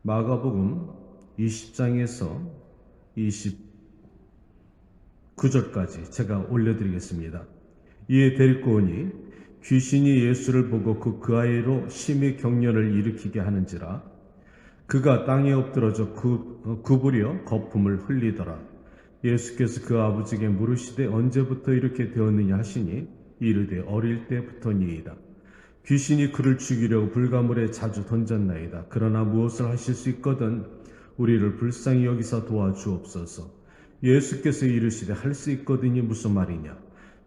마가복음 20장에서 29절까지 제가 올려드리겠습니다. 이에 데리고 오니 귀신이 예수를 보고 그 아이로 심히 경련을 일으키게 하는지라 그가 땅에 엎드러져 구부려 거품을 흘리더라. 예수께서 그 아버지에게 물으시되 언제부터 이렇게 되었느냐 하시니 이르되 어릴 때부터니이다. 귀신이 그를 죽이려고 불가물에 자주 던졌나이다. 그러나 무엇을 하실 수 있거든 우리를 불쌍히 여기사 도와주옵소서. 예수께서 이르시되 할 수 있거든이 무슨 말이냐.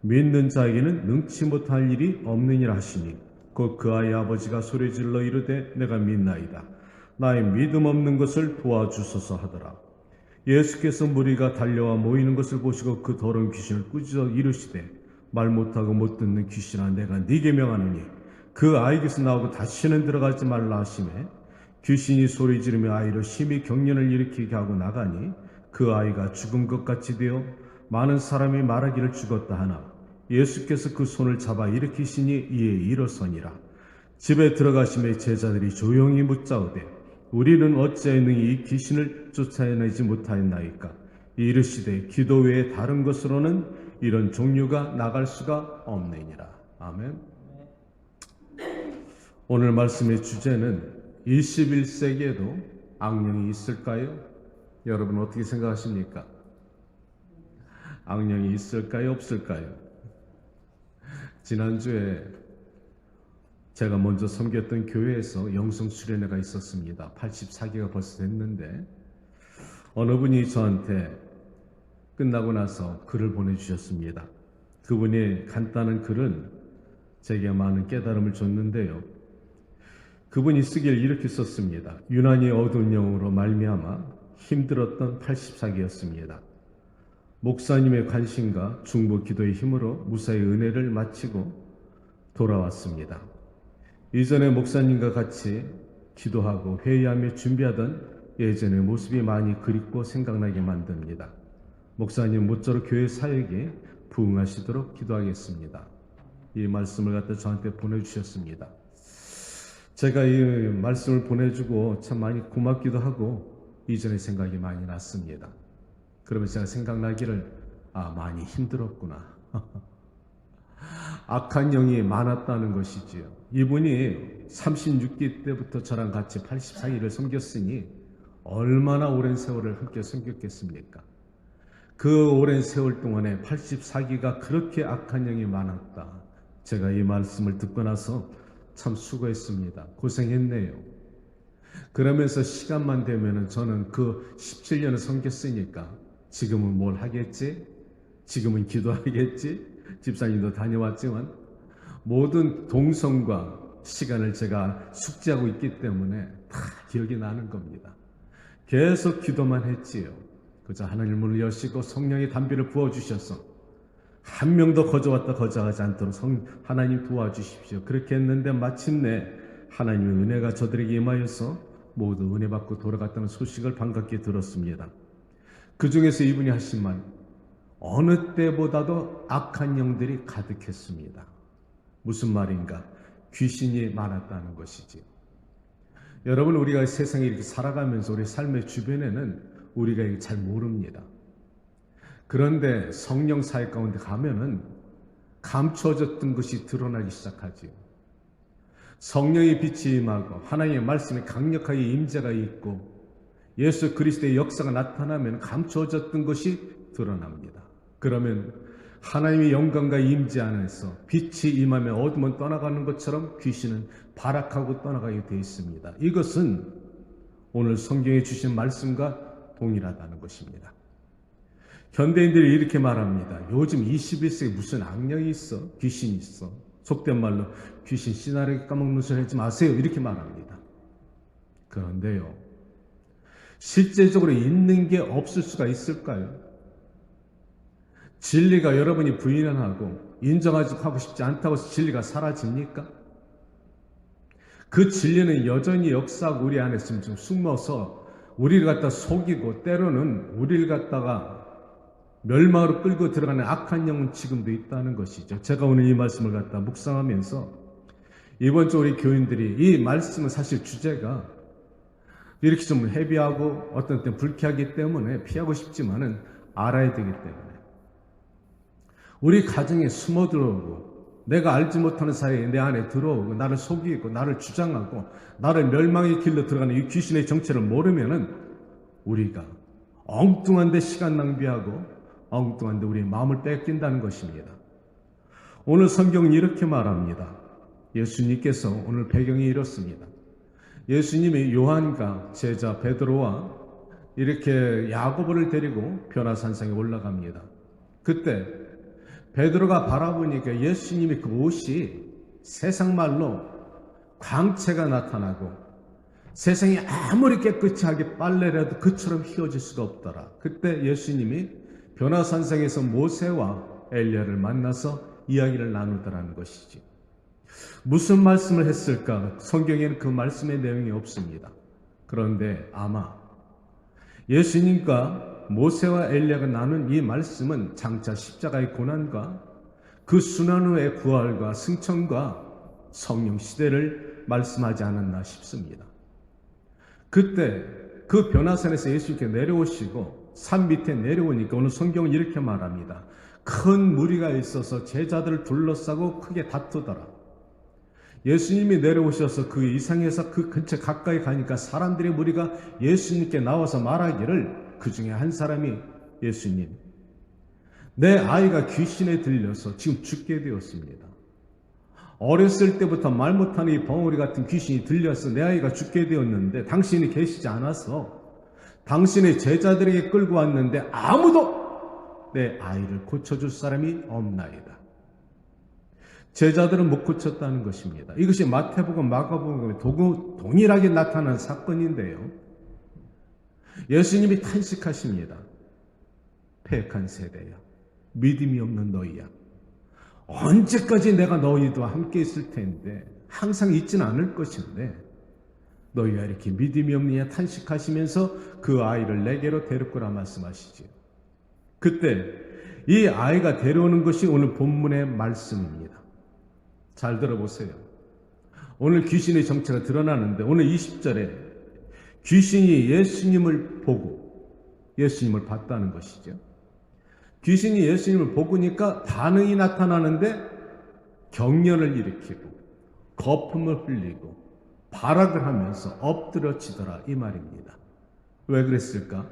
믿는 자에게는 능치 못할 일이 없느니라 하시니 곧 그 아이의 아버지가 소리질러 이르되 내가 믿나이다. 나의 믿음 없는 것을 도와주소서 하더라. 예수께서 무리가 달려와 모이는 것을 보시고 그 더러운 귀신을 꾸짖어 이르시되 말 못하고 못 듣는 귀신아 내가 네게 명하노니 그 아이에게서 나오고 다시는 들어가지 말라 하시매 귀신이 소리 지르며 아이로 심히 경련을 일으키게 하고 나가니 그 아이가 죽은 것 같이 되어 많은 사람이 말하기를 죽었다 하나 예수께서 그 손을 잡아 일으키시니 이에 일어서니라. 집에 들어가시매 제자들이 조용히 묻자오되 우리는 어찌하여 능히 이 귀신을 쫓아내지 못하였나이까. 이르시되 기도 외에 다른 것으로는 이런 종류가 나갈 수가 없느니라. 아멘. 오늘 말씀의 주제는 21세기에도 악령이 있을까요? 여러분 어떻게 생각하십니까? 악령이 있을까요? 없을까요? 지난주에 제가 먼저 섬겼던 교회에서 영성 수련회가 있었습니다. 84기가 벌써 됐는데 어느 분이 저한테 끝나고 나서 글을 보내주셨습니다. 그분이 간단한 글은 제게 많은 깨달음을 줬는데요. 그분이 쓰기를 이렇게 썼습니다. 유난히 어두운 영으로 말미암아 힘들었던 84기였습니다. 목사님의 관심과 중보 기도의 힘으로 무사히 은혜를 마치고 돌아왔습니다. 이전에 목사님과 같이 기도하고 회의하며 준비하던 예전의 모습이 많이 그립고 생각나게 만듭니다. 목사님 모쪼록 교회 사역에 부응하시도록 기도하겠습니다. 이 말씀을 갖다 저한테 보내주셨습니다. 제가 이 말씀을 보내주고 참 많이 고맙기도 하고 이전의 생각이 많이 났습니다. 그러면서 제가 생각나기를 많이 힘들었구나. 악한 영이 많았다는 것이지요. 이분이 36기 때부터 저랑 같이 84기를 섬겼으니 얼마나 오랜 세월을 함께 섬겼겠습니까? 그 오랜 세월 동안에 84기가 그렇게 악한 영이 많았다. 제가 이 말씀을 듣고 나서 참 수고했습니다. 고생했네요. 그러면서 시간만 되면은 저는 그 17년을 섬겼으니까 지금은 뭘 하겠지? 지금은 기도하겠지? 집사님도 다녀왔지만 모든 동선과 시간을 제가 숙지하고 있기 때문에 다 기억이 나는 겁니다. 계속 기도만 했지요. 그저 하나님 문을 여시고 성령의 담비를 부어주셔서 한 명도 거저왔다 거저하지 않도록 하나님 도와주십시오. 그렇게 했는데 마침내 하나님의 은혜가 저들에게 임하여서 모두 은혜 받고 돌아갔다는 소식을 반갑게 들었습니다. 그 중에서 이분이 하신 말, 어느 때보다도 악한 영들이 가득했습니다. 무슨 말인가? 귀신이 많았다는 것이지. 여러분, 우리가 세상에 이렇게 살아가면서 우리 삶의 주변에는 우리가 잘 모릅니다. 그런데 성령 사역 가운데 가면은 감춰졌던 것이 드러나기 시작하지요. 성령의 빛이 임하고 하나님의 말씀이 강력하게 임재가 있고 예수 그리스도의 역사가 나타나면 감춰졌던 것이 드러납니다. 그러면 하나님의 영광과 임재 안에서 빛이 임하며 어둠은 떠나가는 것처럼 귀신은 발악하고 떠나가게 되어 있습니다. 이것은 오늘 성경에 주신 말씀과 동일하다는 것입니다. 현대인들이 이렇게 말합니다. 요즘 21세기에 무슨 악령이 있어? 귀신이 있어. 속된 말로 귀신 씨나리 까먹는 소리 하지 마세요. 이렇게 말합니다. 그런데요, 실제적으로 있는 게 없을 수가 있을까요? 진리가 여러분이 부인을 하고 인정하지 하고 싶지 않다고 해서 진리가 사라집니까? 그 진리는 여전히 역사하고 우리 안에 좀 숨어서 우리를 갖다 속이고 때로는 우리를 갖다가 멸망으로 끌고 들어가는 악한 영은 지금도 있다는 것이죠. 제가 오늘 이 말씀을 갖다 묵상하면서 이번 주 우리 교인들이 이 말씀은 사실 주제가 이렇게 좀 헤비하고 어떤 때 불쾌하기 때문에 피하고 싶지만은 알아야 되기 때문에 우리 가정에 숨어 들어오고 내가 알지 못하는 사이에 내 안에 들어오고 나를 속이고 나를 주장하고 나를 멸망의 길로 들어가는 이 귀신의 정체를 모르면은 우리가 엉뚱한 데 시간 낭비하고 엉뚱한 데 우리의 마음을 뺏긴다는 것입니다. 오늘 성경은 이렇게 말합니다. 예수님께서 오늘 배경이 이렇습니다. 예수님이 요한과 제자 베드로와 이렇게 야고보를 데리고 변화산상에 올라갑니다. 그때 베드로가 바라보니까 예수님이 그 옷이 세상 말로 광채가 나타나고 세상이 아무리 깨끗이 하게 빨래라도 그처럼 휘어질 수가 없더라. 그때 예수님이 변화산상에서 모세와 엘리야를 만나서 이야기를 나누더라는 것이지. 무슨 말씀을 했을까? 성경에는 그 말씀의 내용이 없습니다. 그런데 아마 예수님과 모세와 엘리야가 나눈 이 말씀은 장차 십자가의 고난과 그 순환 후의 부활과 승천과 성령 시대를 말씀하지 않았나 싶습니다. 그때 그 변화산에서 예수님께 내려오시고 산 밑에 내려오니까 오늘 성경은 이렇게 말합니다. 큰 무리가 있어서 제자들을 둘러싸고 크게 다투더라. 예수님이 내려오셔서 그 이상에서 그 근처 가까이 가니까 사람들의 무리가 예수님께 나와서 말하기를, 그 중에 한 사람이 예수님, 내 아이가 귀신에 들려서 지금 죽게 되었습니다. 어렸을 때부터 말 못하는 이 벙어리 같은 귀신이 들려서 내 아이가 죽게 되었는데 당신이 계시지 않아서 당신의 제자들에게 끌고 왔는데 아무도 내 아이를 고쳐줄 사람이 없나이다. 제자들은 못 고쳤다는 것입니다. 이것이 마태복음, 마가복음에 동일하게 나타난 사건인데요. 예수님이 탄식하십니다. 패역한 세대야, 믿음이 없는 너희야, 언제까지 내가 너희와 함께 있을 텐데, 항상 있지는 않을 것인데 너희가 이렇게 믿음이 없느냐 탄식하시면서 그 아이를 내게로 데려오라 말씀하시지요. 그때 이 아이가 데려오는 것이 오늘 본문의 말씀입니다. 잘 들어보세요. 오늘 귀신의 정체가 드러나는데 오늘 20절에 귀신이 예수님을 보고 예수님을 봤다는 것이죠. 귀신이 예수님을 보니까 반응이 나타나는데 경련을 일으키고 거품을 흘리고 발악을 하면서 엎드려지더라 이 말입니다. 왜 그랬을까?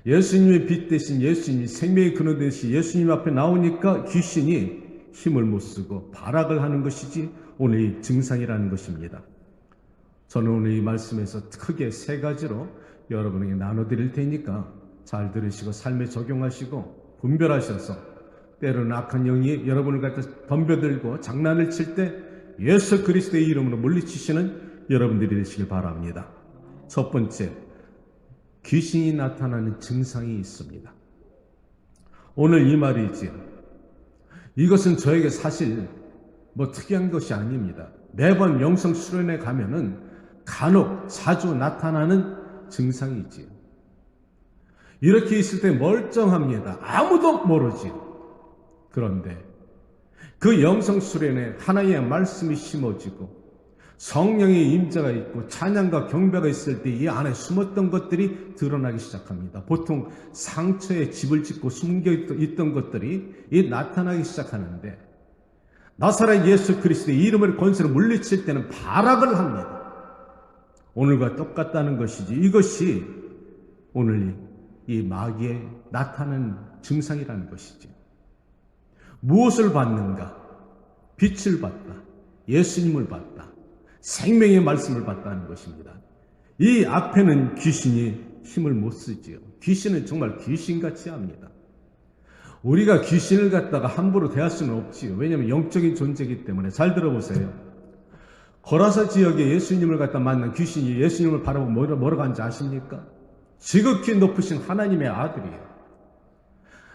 예수님의 빛 대신 예수님이 생명의 근원 대신 예수님 앞에 나오니까 귀신이 힘을 못 쓰고 발악을 하는 것이지 오늘 이 증상이라는 것입니다. 저는 오늘 이 말씀에서 크게 세 가지로 여러분에게 나눠드릴 테니까 잘 들으시고 삶에 적용하시고 분별하셔서 때로는 악한 영이 여러분을 갖다 덤벼들고 장난을 칠 때 예수 그리스도의 이름으로 물리치시는 여러분들이 되시길 바랍니다. 첫 번째, 귀신이 나타나는 증상이 있습니다. 오늘 이 말이지요. 이것은 저에게 사실 뭐 특이한 것이 아닙니다. 매번 영성 수련회 가면은 간혹 자주 나타나는 증상이지요. 이렇게 있을 때 멀쩡합니다. 아무도 모르지요. 그런데 그 영성 수련회 하나님의 말씀이 심어지고 성령의 임재가 있고 찬양과 경배가 있을 때 이 안에 숨었던 것들이 드러나기 시작합니다. 보통 상처에 집을 짓고 숨겨있던 것들이 나타나기 시작하는데 나사렛 예수 그리스도의 이름을 권세로 물리칠 때는 발악을 합니다. 오늘과 똑같다는 것이지 이것이 오늘 이 마귀에 나타나는 증상이라는 것이지. 무엇을 받는가? 빛을 받다, 예수님을 받다, 생명의 말씀을 받다는 것입니다. 이 앞에는 귀신이 힘을 못 쓰지요. 귀신은 정말 귀신같이 합니다. 우리가 귀신을 갖다가 함부로 대할 수는 없지요. 왜냐하면 영적인 존재이기 때문에. 잘 들어보세요. 거라사 지역에 예수님을 갖다 만난 귀신이 예수님을 바라보고 뭐라고 하는지 아십니까? 지극히 높으신 하나님의 아들이에요.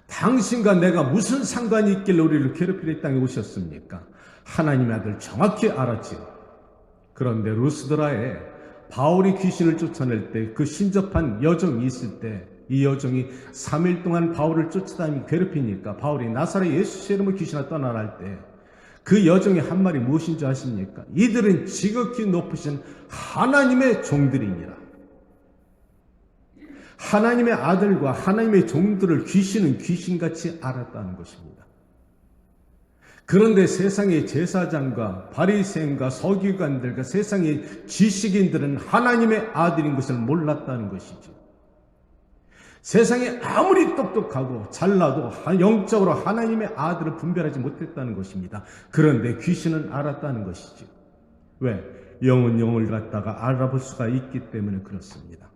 당신과 내가 무슨 상관이 있길래 우리를 괴롭히려 이 땅에 오셨습니까? 하나님의 아들 정확히 알았지요. 그런데 루스드라에 바울이 귀신을 쫓아낼 때 그 신접한 여종이 있을 때 이 여종이 3일 동안 바울을 쫓아다니며 괴롭히니까 바울이 나사렛 예수 이름으로 귀신아 떠나라 할 때 그 여종의 한 말이 무엇인 줄 아십니까? 이들은 지극히 높으신 하나님의 종들입니다. 하나님의 아들과 하나님의 종들을 귀신은 귀신같이 알았다는 것입니다. 그런데 세상의 제사장과 바리새인과 서기관들과 세상의 지식인들은 하나님의 아들인 것을 몰랐다는 것이죠. 세상에 아무리 똑똑하고 잘나도 영적으로 하나님의 아들을 분별하지 못했다는 것입니다. 그런데 귀신은 알았다는 것이죠. 왜? 영은 영을 갖다가 알아볼 수가 있기 때문에 그렇습니다.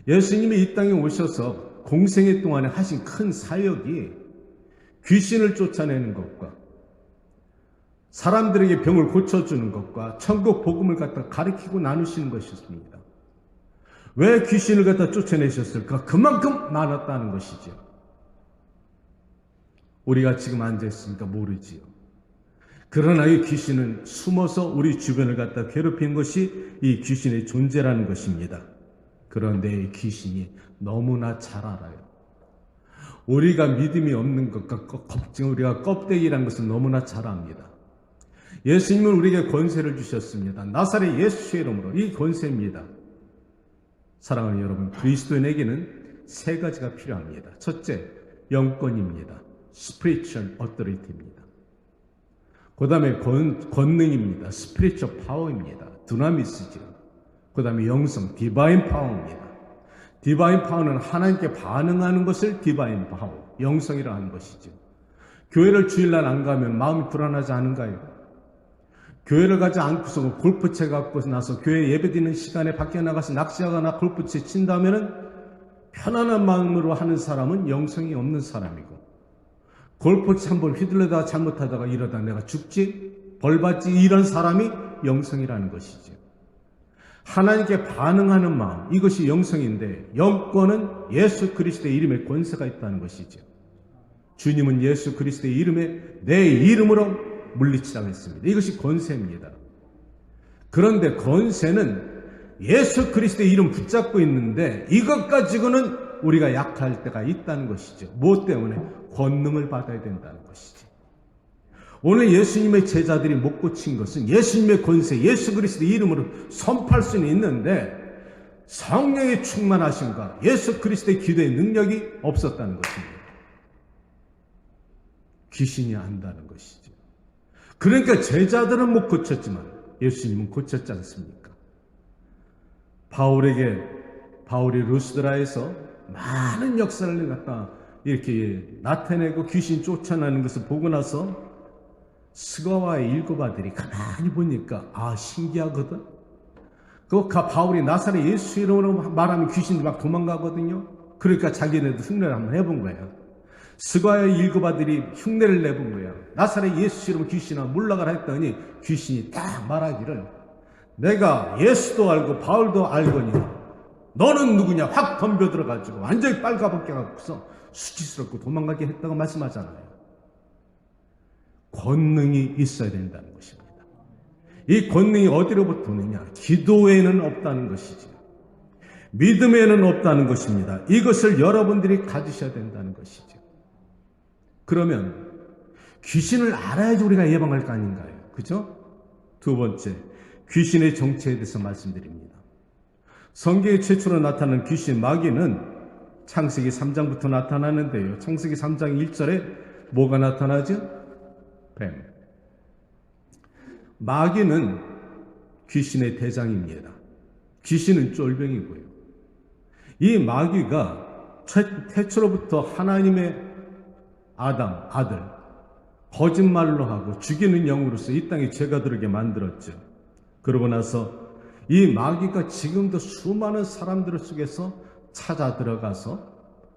예수님이 이 땅에 오셔서 공생애 동안에 하신 큰 사역이 귀신을 쫓아내는 것과 사람들에게 병을 고쳐주는 것과 천국 복음을 갖다 가르치고 나누시는 것이었습니다. 왜 귀신을 갖다 쫓아내셨을까? 그만큼 많았다는 것이죠. 우리가 지금 앉아있으니까 모르지요. 그러나 이 귀신은 숨어서 우리 주변을 갖다 괴롭히는 것이 이 귀신의 존재라는 것입니다. 그런데 이 귀신이 너무나 잘 알아요. 우리가 믿음이 없는 것과 우리가 껍데기라는 것을 너무나 잘 압니다. 예수님은 우리에게 권세를 주셨습니다. 나사렛 예수의 이름으로 이 권세입니다. 사랑하는 여러분, 그리스도인에게는 세 가지가 필요합니다. 첫째, 영권입니다. Spiritual Authority입니다. 그 다음에 권능입니다. Spiritual Power입니다. 두나미스죠. 그 다음에 영성, Divine Power입니다. 디바인 파워는 하나님께 반응하는 것을 디바인 파워, 영성이라 하는 것이죠. 교회를 주일날 안 가면 마음이 불안하지 않은가요? 교회를 가지 않고서 골프채 갖고 나서 교회 예배드리는 시간에 밖에 나가서 낚시하거나 골프채 친다면 편안한 마음으로 하는 사람은 영성이 없는 사람이고, 골프채 한번 휘둘러다가 잘못하다가 이러다 내가 죽지, 벌받지, 이런 사람이 영성이라는 것이죠. 하나님께 반응하는 마음, 이것이 영성인데, 영권은 예수 그리스도의 이름에 권세가 있다는 것이죠. 주님은 예수 그리스도의 이름에 내 이름으로 물리치라고 했습니다. 이것이 권세입니다. 그런데 권세는 예수 그리스도의 이름 붙잡고 있는데 이것 가지고는 우리가 약할 때가 있다는 것이죠. 무엇 때문에? 권능을 받아야 된다는 것이죠. 오늘 예수님의 제자들이 못 고친 것은 예수님의 권세, 예수 그리스도의 이름으로 선포할 수는 있는데 성령의 충만하심과 예수 그리스도의 기도의 능력이 없었다는 것입니다. 귀신이 안다는 것이죠. 그러니까 제자들은 못 고쳤지만 예수님은 고쳤지 않습니까? 바울이 루스드라에서 많은 역사를 갖다 이렇게 나타내고 귀신 쫓아나는 것을 보고 나서 스가와의 일곱 아들이 가만히 보니까 신기하거든. 바울이 나사렛 예수 이름으로 말하면 귀신이 막 도망가거든요. 그러니까 자기네도 흉내를 한번 해본 거예요. 스가와의 일곱 아들이 흉내를 내본 거예요. 나사렛 예수 이름으로 귀신아 물러가라 했더니 귀신이 딱 말하기를 내가 예수도 알고 바울도 알거니 너는 누구냐 확 덤벼들어가지고 완전히 빨가벗겨갖고서 수치스럽고 도망가게 했다고 말씀하잖아요. 권능이 있어야 된다는 것입니다. 이 권능이 어디로부터 오느냐? 기도에는 없다는 것이죠. 믿음에는 없다는 것입니다. 이것을 여러분들이 가지셔야 된다는 것이죠. 그러면 귀신을 알아야지 우리가 예방할 거 아닌가요? 그죠? 두 번째, 귀신의 정체에 대해서 말씀드립니다. 성경에 최초로 나타난 귀신 마귀는 창세기 3장부터 나타나는데요. 창세기 3장 1절에 뭐가 나타나죠? 뱀. 마귀는 귀신의 대장입니다. 귀신은 쫄병이고요. 이 마귀가 태초로부터 하나님의 아들, 거짓말로 하고 죽이는 영으로서 이 땅에 죄가 들게 만들었죠. 그러고 나서 이 마귀가 지금도 수많은 사람들 속에서 찾아 들어가서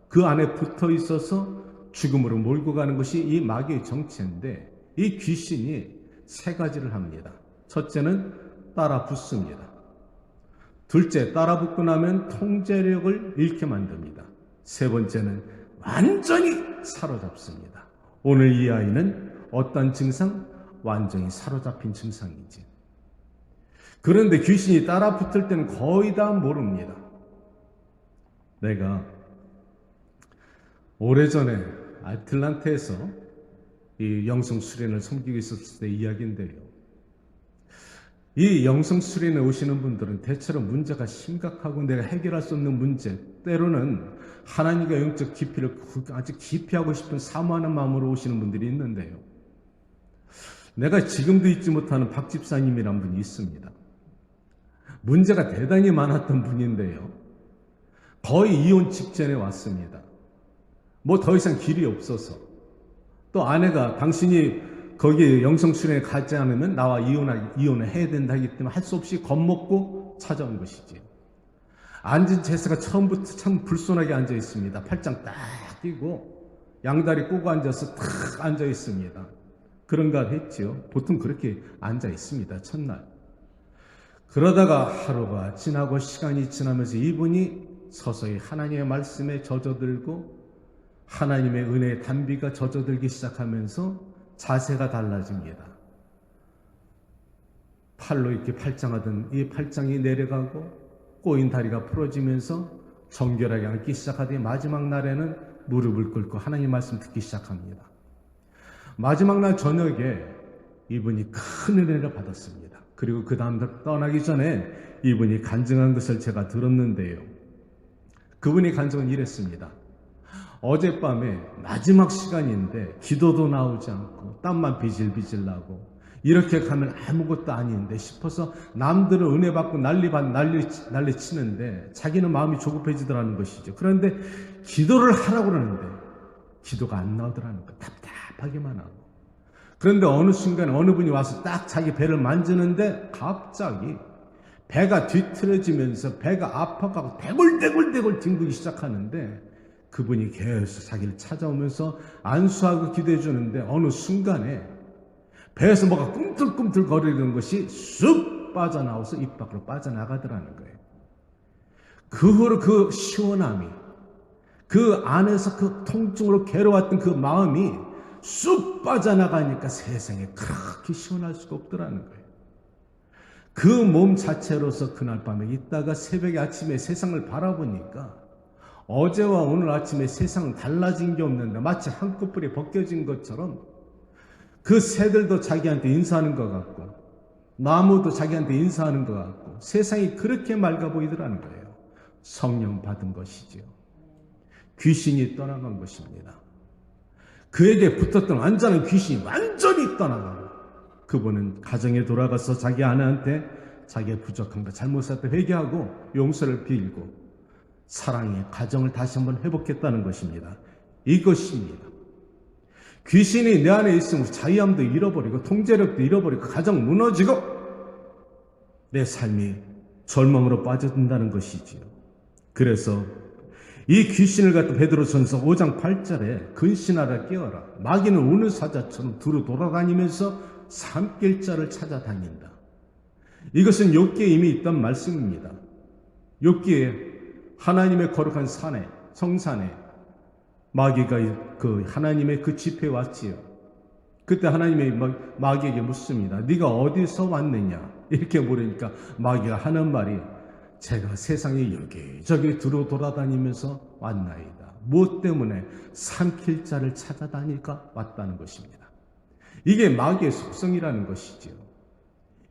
그 안에 붙어 있어서 죽음으로 몰고 가는 것이 이 마귀의 정체인데, 이 귀신이 세 가지를 합니다. 첫째는 따라 붙습니다. 둘째, 따라 붙고 나면 통제력을 잃게 만듭니다. 세 번째는 완전히 사로잡습니다. 오늘 이 아이는 어떤 증상? 완전히 사로잡힌 증상이지. 그런데 귀신이 따라 붙을 때는 거의 다 모릅니다. 내가 오래전에 아틀란타에서 이 영성 수련을 섬기고 있었을 때 이야기인데요. 이 영성 수련에 오시는 분들은 대체로 문제가 심각하고 내가 해결할 수 없는 문제, 때로는 하나님과 영적 깊이를 아주 깊이 하고 싶은 사모하는 마음으로 오시는 분들이 있는데요. 내가 지금도 잊지 못하는 박 집사님이란 분이 있습니다. 문제가 대단히 많았던 분인데요. 거의 이혼 직전에 왔습니다. 뭐 더 이상 길이 없어서. 또 아내가 당신이 거기 영성 수련에 가지 않으면 나와 이혼을 해야 된다 하기 때문에 할 수 없이 겁먹고 찾아온 것이지요. 앉은 자세가 처음부터 참 불손하게 앉아 있습니다. 팔짱 딱 끼고 양다리 꼬고 앉아서 탁 앉아 있습니다. 그런가 했지요. 보통 그렇게 앉아 있습니다. 첫날. 그러다가 하루가 지나고 시간이 지나면서 이분이 서서히 하나님의 말씀에 젖어들고 하나님의 은혜의 단비가 젖어들기 시작하면서 자세가 달라집니다. 팔로 이렇게 팔짱하던 이 팔짱이 내려가고 꼬인 다리가 풀어지면서 정결하게 앉기 시작하더니 마지막 날에는 무릎을 꿇고 하나님 말씀 듣기 시작합니다. 마지막 날 저녁에 이분이 큰 은혜를 받았습니다. 그리고 그 다음 날 떠나기 전에 이분이 간증한 것을 제가 들었는데요. 그분이 간증은 이랬습니다. 어젯밤에 마지막 시간인데 기도도 나오지 않고 땀만 비질비질 나고 이렇게 가면 아무것도 아닌데 싶어서 남들은 은혜 받고 난리 치는데 자기는 마음이 조급해지더라는 것이죠. 그런데 기도를 하라고 그러는데 기도가 안 나오더라는 거. 답답하기만 하고. 그런데 어느 순간에 어느 분이 와서 딱 자기 배를 만지는데 갑자기 배가 뒤틀어지면서 배가 아파가고 대굴대굴 뒹굴기 시작하는데 그분이 계속 자기를 찾아오면서 안수하고 기도해 주는데 어느 순간에 배에서 뭐가 꿈틀꿈틀 거리는 것이 쑥 빠져나와서 입 밖으로 빠져나가더라는 거예요. 그 후로 그 시원함이, 그 안에서 그 통증으로 괴로웠던 그 마음이 쑥 빠져나가니까 세상에 그렇게 시원할 수가 없더라는 거예요. 그 몸 자체로서 그날 밤에 있다가 새벽에 아침에 세상을 바라보니까 어제와 오늘 아침에 세상은 달라진 게 없는데 마치 한꺼풀이 벗겨진 것처럼 그 새들도 자기한테 인사하는 것 같고 나무도 자기한테 인사하는 것 같고 세상이 그렇게 맑아 보이더라는 거예요. 성령 받은 것이지요. 귀신이 떠나간 것입니다. 그에게 붙었던 완전한 귀신이 완전히 떠나가고 그분은 가정에 돌아가서 자기 아내한테 자기의 부족한 것 잘못 살때 회개하고 용서를 빌고 사랑의 가정을 다시 한번 회복했다는 것입니다. 이것입니다. 귀신이 내 안에 있으면 자유함도 잃어버리고 통제력도 잃어버리고 가정 무너지고 내 삶이 절망으로 빠져든다는 것이지요. 그래서 이 귀신을 갖다 베드로전서 5장 8절에 근신하라 깨어라. 마귀는 우는 사자처럼 두루 돌아다니면서 산길자를 찾아다닌다. 이것은 욥기에 이미 있던 말씀입니다. 욥기에 하나님의 거룩한 산에, 성산에 마귀가 그 하나님의 그 집회에 왔지요. 그때 하나님이 마귀에게 묻습니다. 네가 어디서 왔느냐? 이렇게 물으니까 마귀가 하는 말이 제가 세상에 여기저기 돌아다니면서 왔나이다. 무엇 때문에? 삼킬자를 찾아다니까 왔다는 것입니다. 이게 마귀의 속성이라는 것이지요.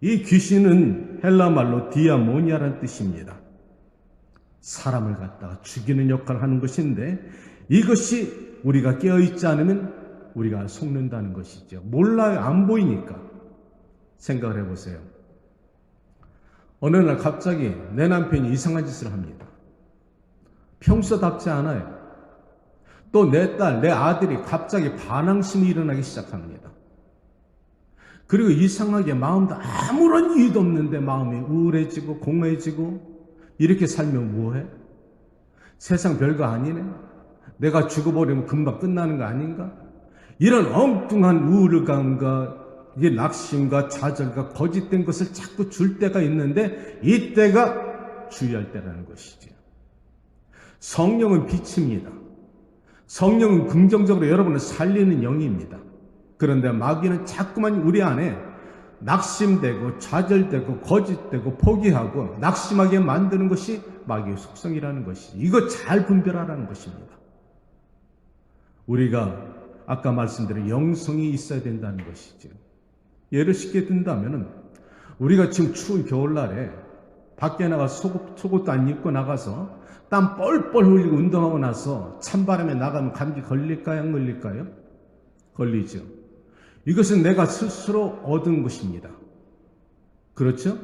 이 귀신은 헬라 말로 디아모니아라는 뜻입니다. 사람을 갖다가 죽이는 역할을 하는 것인데 이것이 우리가 깨어있지 않으면 우리가 속는다는 것이죠. 몰라요. 안 보이니까. 생각을 해보세요. 어느 날 갑자기 내 남편이 이상한 짓을 합니다. 평소답지 않아요. 또 내 딸, 내 아들이 갑자기 반항심이 일어나기 시작합니다. 그리고 이상하게 마음도 아무런 이유도 없는데 마음이 우울해지고 공허해지고 이렇게 살면 뭐해? 세상 별거 아니네? 내가 죽어버리면 금방 끝나는 거 아닌가? 이런 엉뚱한 우울감과 낙심과 좌절과 거짓된 것을 자꾸 줄 때가 있는데 이때가 주의할 때라는 것이죠. 성령은 빛입니다. 성령은 긍정적으로 여러분을 살리는 영입니다. 그런데 마귀는 자꾸만 우리 안에 낙심되고 좌절되고 거짓되고 포기하고 낙심하게 만드는 것이 마귀의 속성이라는 것이죠. 이거 잘 분별하라는 것입니다. 우리가 아까 말씀드린 영성이 있어야 된다는 것이죠. 예를 쉽게 든다면은 우리가 지금 추운 겨울날에 밖에 나가 속옷도 안 입고 나가서 땀 뻘뻘 흘리고 운동하고 나서 찬바람에 나가면 감기 걸릴까요? 안 걸릴까요? 걸리죠. 이것은 내가 스스로 얻은 것입니다. 그렇죠?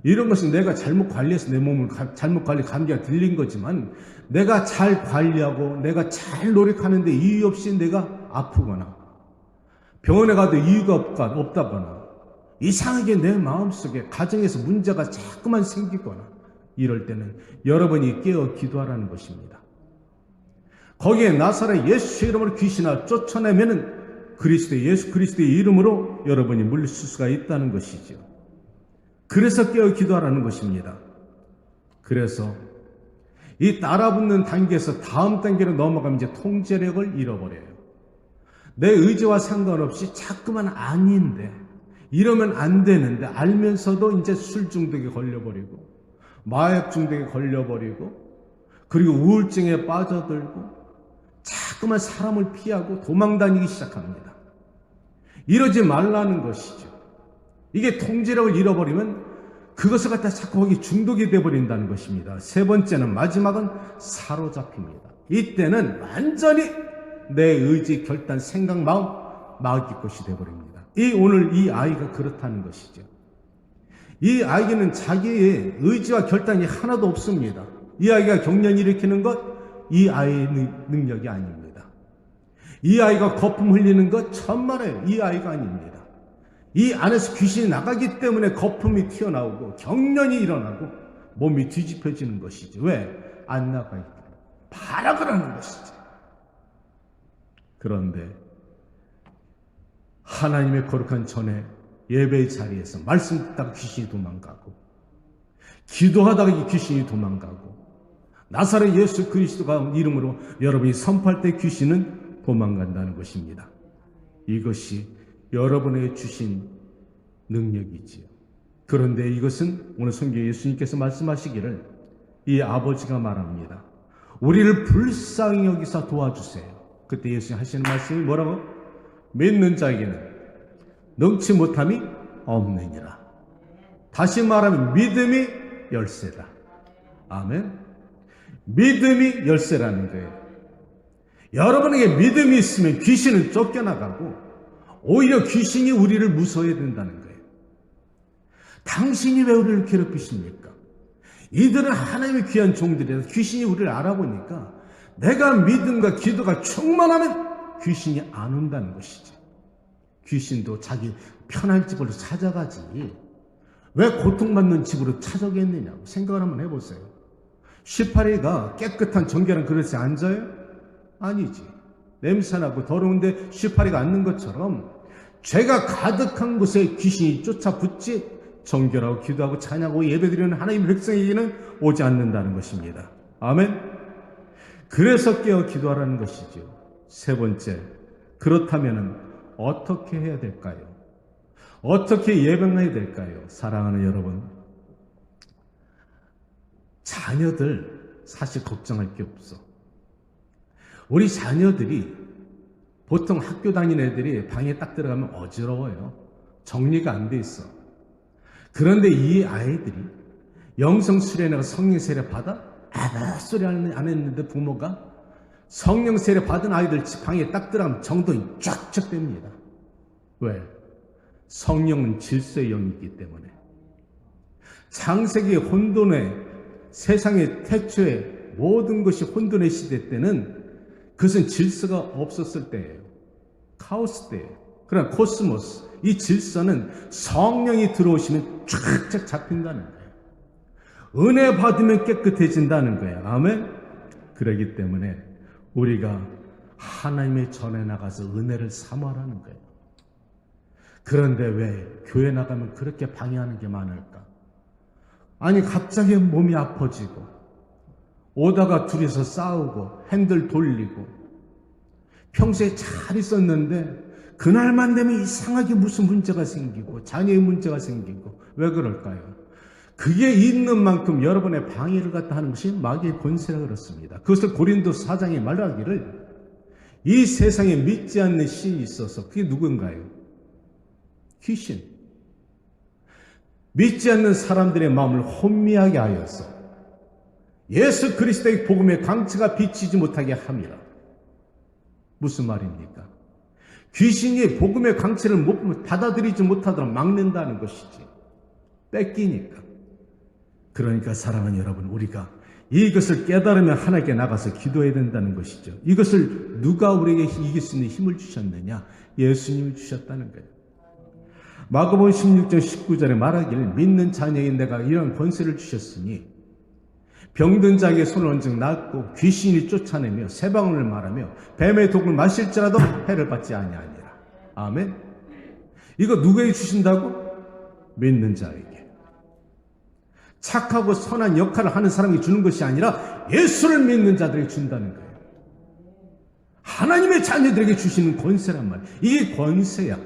이런 것은 내가 잘못 관리해서 내 몸을 잘못 관리 감기가 들린 거지만 내가 잘 관리하고 내가 잘 노력하는데 이유 없이 내가 아프거나 병원에 가도 이유가 없다거나 이상하게 내 마음속에 가정에서 문제가 자꾸만 생기거나 이럴 때는 여러분이 깨어 기도하라는 것입니다. 거기에 나사렛 예수 이름으로 귀신을 쫓아내면은 예수 그리스도의 이름으로 여러분이 물리칠 수가 있다는 것이죠. 그래서 깨어 기도하라는 것입니다. 그래서 이 따라붙는 단계에서 다음 단계로 넘어가면 이제 통제력을 잃어버려요. 내 의지와 상관없이 자꾸만 아닌데 이러면 안 되는데 알면서도 이제 술 중독에 걸려버리고 마약 중독에 걸려버리고 그리고 우울증에 빠져들고 자꾸만 사람을 피하고 도망다니기 시작합니다. 이러지 말라는 것이죠. 이게 통제력을 잃어버리면 그것을 갖다 자꾸 거기 중독이 되어버린다는 것입니다. 세 번째는 마지막은 사로잡힙니다. 이때는 완전히 내 의지, 결단, 생각, 마음 막을 것이 되어버립니다. 오늘 이 아이가 그렇다는 것이죠. 이 아이는 자기의 의지와 결단이 하나도 없습니다. 이 아이가 경련을 일으키는 것, 이 아이의 능력이 아닙니다. 이 아이가 거품 흘리는 것, 천만에 이 아이가 아닙니다. 이 안에서 귀신이 나가기 때문에 거품이 튀어나오고 경련이 일어나고 몸이 뒤집혀지는 것이죠. 왜? 안 나가 있다. 파락을 것이죠. 그런데 하나님의 거룩한 전에 예배의 자리에서 말씀 듣다가 귀신이 도망가고 기도하다가 이 귀신이 도망가고 나사렛 예수 그리스도가 이름으로 여러분이 선포할 때 귀신은 도망간다는 것입니다. 이것이 여러분에게 주신 능력이지요. 그런데 이것은 오늘 성경 예수님께서 말씀하시기를 이 아버지가 말합니다. 우리를 불쌍히 여기사 도와주세요. 그때 예수님 하시는 말씀이 뭐라고? 믿는 자에게는 능치 못함이 없느니라. 다시 말하면 믿음이 열쇠다. 아멘. 믿음이 열쇠라는 거예요. 여러분에게 믿음이 있으면 귀신은 쫓겨나가고 오히려 귀신이 우리를 무서워해야 된다는 거예요. 당신이 왜 우리를 괴롭히십니까? 이들은 하나님의 귀한 종들이라서 귀신이 우리를 알아보니까 내가 믿음과 기도가 충만하면 귀신이 안 온다는 것이지. 귀신도 자기 편할 집으로 찾아가지 왜 고통받는 집으로 찾아오겠느냐고 생각을 한번 해보세요. 쉬파리가 깨끗한 정결한 그릇에 앉아요? 아니지. 냄새나고 더러운데 쉬파리가 앉는 것처럼 죄가 가득한 곳에 귀신이 쫓아붙지 정결하고 기도하고 찬양하고 예배드리는 하나님의 백성에게는 오지 않는다는 것입니다. 아멘. 그래서 깨어 기도하라는 것이죠. 세 번째, 그렇다면 어떻게 해야 될까요? 어떻게 예방해야 될까요? 사랑하는 여러분, 자녀들 사실 걱정할 게 없어. 우리 자녀들이 보통 학교 다니는 애들이 방에 딱 들어가면 어지러워요. 정리가 안 돼 있어. 그런데 이 아이들이 영성 수련회가 성령 세례 받아 아무 소리 안 했는데 부모가 성령 세례 받은 아이들 방에 딱 들어가면 정돈이 쫙쫙 됩니다. 왜? 성령은 질서의 영이기 때문에. 창세기 혼돈의 세상의 태초에 모든 것이 혼돈의 시대 때는 그것은 질서가 없었을 때예요. 카오스 때예요. 그러나 코스모스, 이 질서는 성령이 들어오시면 쫙쫙 잡힌다는 거예요. 은혜 받으면 깨끗해진다는 거예요. 아멘? 그러기 때문에 우리가 하나님의 전에 나가서 은혜를 사모하라는 거예요. 그런데 왜 교회 나가면 그렇게 방해하는 게 많을까? 아니 갑자기 몸이 아파지고 오다가 둘이서 싸우고 핸들 돌리고 평소에 잘 있었는데 그날만 되면 이상하게 무슨 문제가 생기고 자녀의 문제가 생기고 왜 그럴까요? 그게 있는 만큼 여러분의 방해를 갖다 하는 것이 마귀의 권세라 그렇습니다. 그것을 고린도 4장에 말하기를 이 세상에 믿지 않는 신이 있어서 그게 누군가요? 귀신. 믿지 않는 사람들의 마음을 혼미하게 하여서 예수 그리스도의 복음의 강체가 비치지 못하게 함이라. 무슨 말입니까? 귀신이 복음의 강체를 받아들이지 못하도록 막는다는 것이지. 뺏기니까. 그러니까 사랑하는 여러분, 우리가 이것을 깨달으면 하나님께 나가서 기도해야 된다는 것이죠. 이것을 누가 우리에게 이길 수 있는 힘을 주셨느냐? 예수님이 주셨다는 거예요. 마가복음 16장 19절에 말하기를 믿는 자녀인 내가 이런 권세를 주셨으니 병든 자에게 손을 얹어 낫고 귀신이 쫓아내며 새 방언을 말하며 뱀의 독을 마실지라도 해를 받지 아니하니라. 아멘. 이거 누구에게 주신다고? 믿는 자에게. 착하고 선한 역할을 하는 사람이 주는 것이 아니라 예수를 믿는 자들에게 준다는 거예요. 하나님의 자녀들에게 주시는 권세란 말이에요. 이게 권세야.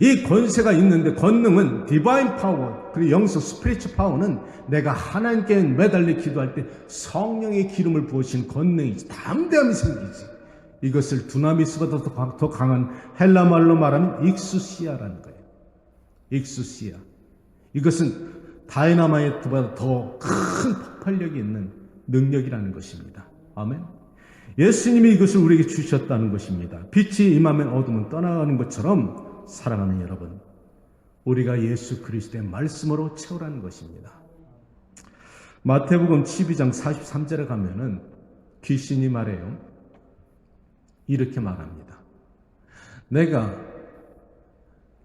이 권세가 있는데, 권능은 디바인 파워, 그리고 영성 스피리추 파워는 내가 하나님께 매달려 기도할 때 성령의 기름을 부으신 권능이지, 담대함이 생기지. 이것을 두나미스보다 더 강한 헬라 말로 말하면 익수시아라는 거예요. 익수시아. 이것은 다이너마이트보다 더 큰 폭발력이 있는 능력이라는 것입니다. 아멘. 예수님이 이것을 우리에게 주셨다는 것입니다. 빛이 임하면 어둠은 떠나가는 것처럼 사랑하는 여러분, 우리가 예수 그리스도의 말씀으로 채우라는 것입니다. 마태복음 12장 43절에 가면은 귀신이 말해요. 이렇게 말합니다. 내가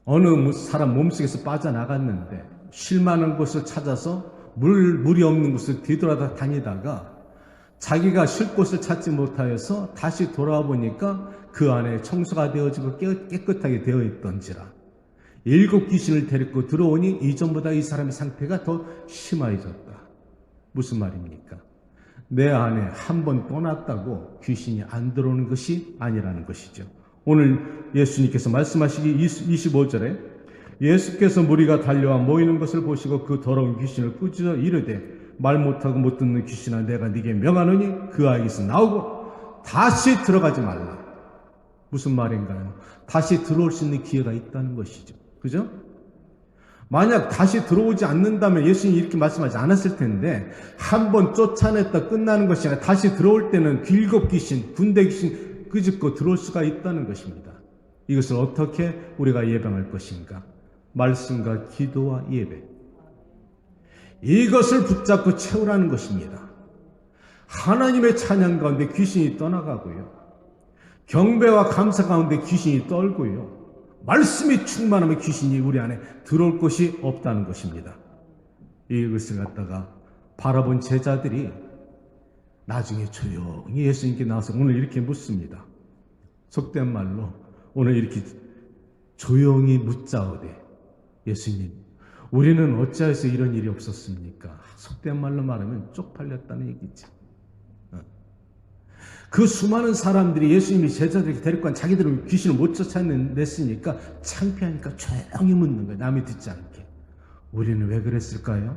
어느 사람 몸속에서 빠져나갔는데 쉴 만한 곳을 찾아서 물이 없는 곳을 뒤돌아다니다가 자기가 쉴 곳을 찾지 못하여서 다시 돌아와 보니까 그 안에 청소가 되어지고 깨끗하게 되어 있던지라. 7 귀신을 데리고 들어오니 이전보다 이 사람의 상태가 더 심해졌다. 무슨 말입니까? 내 안에 한 번 떠났다고 귀신이 안 들어오는 것이 아니라는 것이죠. 오늘 예수님께서 말씀하시기 25절에 예수께서 무리가 달려와 모이는 것을 보시고 그 더러운 귀신을 꾸짖어 이르되 말 못하고 못 듣는 귀신아 내가 네게 명하노니 그 아이에서 나오고 다시 들어가지 말라. 무슨 말인가요? 다시 들어올 수 있는 기회가 있다는 것이죠. 그죠? 만약 다시 들어오지 않는다면 예수님이 이렇게 말씀하지 않았을 텐데 한 번 쫓아냈다 끝나는 것이 아니라 다시 들어올 때는 7 귀신, 군대 귀신 끄집고 들어올 수가 있다는 것입니다. 이것을 어떻게 우리가 예방할 것인가? 말씀과 기도와 예배. 이것을 붙잡고 채우라는 것입니다. 하나님의 찬양 가운데 귀신이 떠나가고요. 경배와 감사 가운데 귀신이 떨고요. 말씀이 충만하면 귀신이 우리 안에 들어올 것이 없다는 것입니다. 이것을 갖다가 바라본 제자들이 나중에 조용히 예수님께 나와서 오늘 이렇게 묻습니다. 속된 말로 오늘 이렇게 조용히 묻자오되 예수님, 우리는 어찌하여서 이런 일이 없었습니까? 속된 말로 말하면 쪽팔렸다는 얘기죠. 그 수많은 사람들이 예수님이 제자들에게 데리고 간 자기들은 귀신을 못 쫓아냈으니까 창피하니까 조용히 묻는 거예요. 남이 듣지 않게. 우리는 왜 그랬을까요?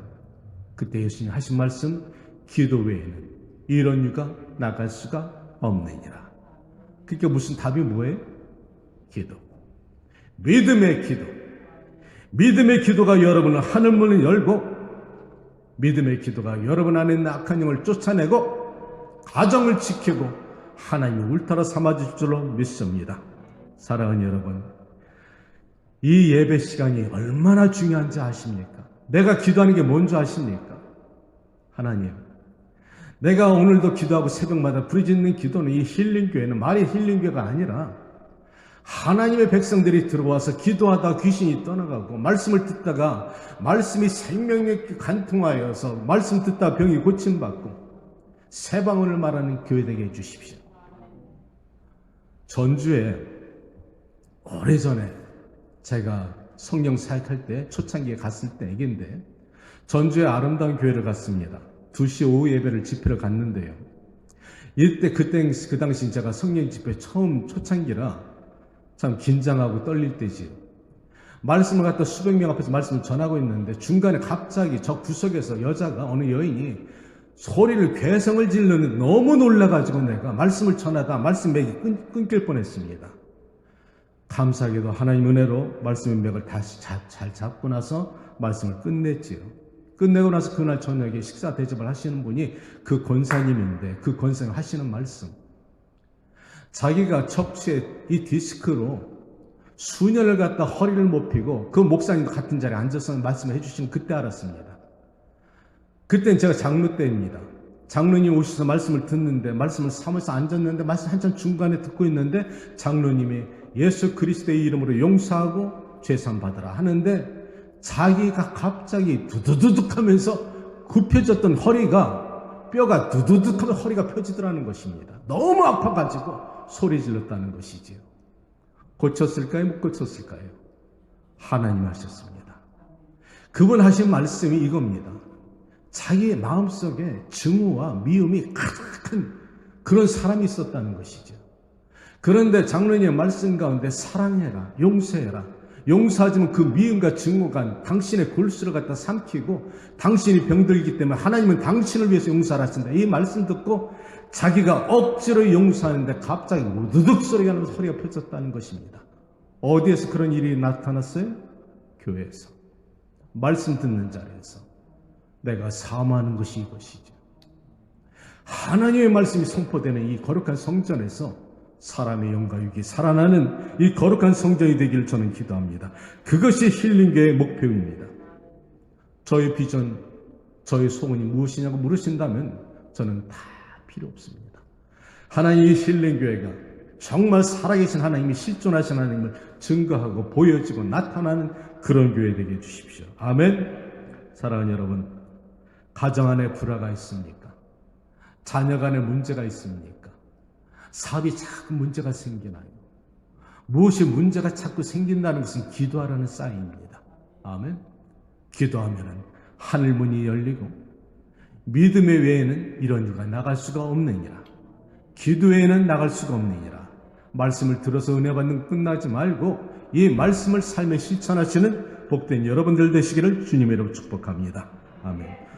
그때 예수님이 하신 말씀, 기도 외에는 이런 유가 나갈 수가 없느니라. 그러니까 무슨 답이 뭐예요? 기도. 믿음의 기도. 믿음의 기도가 여러분의 하늘문을 열고 믿음의 기도가 여러분 안에 있는 악한 영을 쫓아내고 가정을 지키고 하나님이 울타라 삼아주실 줄로 믿습니다. 사랑하는 여러분, 이 예배 시간이 얼마나 중요한지 아십니까? 내가 기도하는 게 뭔지 아십니까? 하나님, 내가 오늘도 기도하고 새벽마다 부르짖는 기도는 이 힐링교회는 말이 힐링교회가 아니라 하나님의 백성들이 들어와서 기도하다 귀신이 떠나가고 말씀을 듣다가 말씀이 생명력 간통하여서 말씀 듣다 병이 고침받고 새 방언을 말하는 교회 되게 해주십시오. 전주에 오래전에 제가 성령 사역할 때 초창기에 갔을 때 얘기인데 전주에 아름다운 교회를 갔습니다. 2시 오후 예배를 집회를 갔는데요. 이때 그 당시 제가 성령 집회 처음 초창기라 참 긴장하고 떨릴 때지요. 말씀을 갖다 수백 명 앞에서 말씀을 전하고 있는데 중간에 갑자기 저 구석에서 여자가 어느 여인이 소리를 괴성을 질르는 너무 놀라가지고 내가 말씀을 전하다 말씀 맥이 끊길 뻔했습니다. 감사하게도 하나님 은혜로 말씀의 맥을 다시 잘 잡고 나서 말씀을 끝냈지요. 끝내고 나서 그날 저녁에 식사 대접을 하시는 분이 그 권사님인데 그 권사님 하시는 말씀, 자기가 척추에 이 디스크로 수년을 갖다 허리를 못 펴고 그 목사님과 같은 자리에 앉아서 말씀을 해주시는 그때 알았습니다. 그때는 제가 장로 때입니다. 장로님 오셔서 말씀을 듣는데 말씀을 삼아서 앉았는데 말씀 한참 중간에 듣고 있는데 장로님이 예수 그리스도의 이름으로 용서하고 죄산 받으라 하는데 자기가 갑자기 두두두둑 하면서 굽혀졌던 허리가 뼈가 두두둑 하면 허리가 펴지더라는 것입니다. 너무 아파가지고 소리 질렀다는 것이지요. 고쳤을까요? 못 고쳤을까요? 하나님 하셨습니다. 그분 하신 말씀이 이겁니다. 자기의 마음속에 증오와 미움이 가득한 그런 사람이 있었다는 것이죠. 그런데 장로님의 말씀 가운데 사랑해라, 용서해라. 용서하지만 그 미움과 증오가 당신의 골수를 갖다 삼키고 당신이 병들기 때문에 하나님은 당신을 위해서 용서를 하신다. 이 말씀 듣고 자기가 억지로 용서하는데 갑자기 우두둑 소리가 나면서 허리가 펴졌다는 것입니다. 어디에서 그런 일이 나타났어요? 교회에서. 말씀 듣는 자리에서. 내가 사모하는 것이 이것이죠. 하나님의 말씀이 선포되는 이 거룩한 성전에서 사람의 영과 육이 살아나는 이 거룩한 성전이 되기를 저는 기도합니다. 그것이 힐링교회의 목표입니다. 저의 비전, 저의 소원이 무엇이냐고 물으신다면 저는 다 필요 없습니다. 하나님의 힐링교회가 정말 살아계신 하나님이 실존하신 하나님을 증거하고 보여지고 나타나는 그런 교회 되게 해주십시오. 아멘. 사랑하는 여러분, 가정 안에 불화가 있습니까? 자녀 간에 문제가 있습니까? 사업이 자꾸 문제가 생기나요? 무엇이 문제가 자꾸 생긴다는 것은 기도하라는 사인입니다. 아멘. 기도하면 하늘 문이 열리고 믿음의 외에는 이런 일가 나갈 수가 없느니라. 기도 외에는 나갈 수가 없느니라. 말씀을 들어서 은혜 받는 끝나지 말고 이 말씀을 삶에 실천하시는 복된 여러분들 되시기를 주님의 이름으로 축복합니다. 아멘.